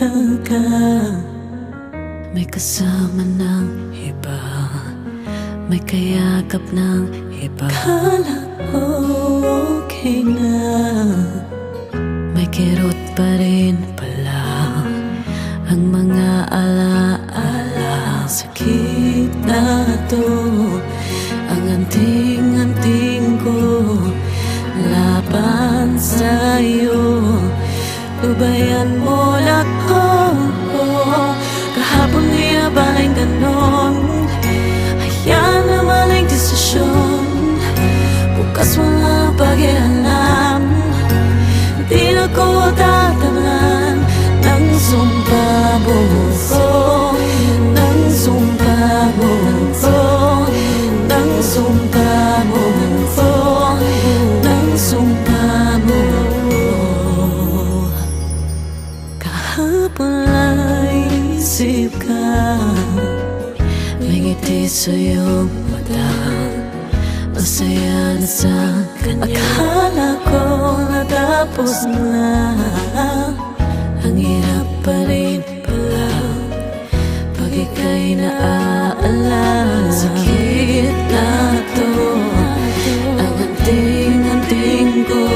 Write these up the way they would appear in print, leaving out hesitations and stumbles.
nakita ka, may kasama ng iba, may kayakap ng iba. Kala ko okay na, may kirot pa rin pala ang mga alaala. Sakit na to, ang anting-anting ko laban sa'yo. Lubayan mo lang ako, kahapon di abaling ganon. Hayaan na maling desisyon, bukas wala pakialam. Di na ko tatangan ng sumpa mo ko, ng sumpa mo ko, ng sumpa mo ko, ng sumpa mo. Kahapon lang isip ka, may ngiti sa iyong mata, masaya na sa kanya. Akala ko natapos na, ang hirap pa rin pala pag ika'y naaalala. Sakit na to, ang anting-anting ko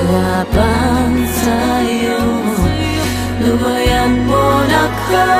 laban sa'yo. Lubayan mo na ka,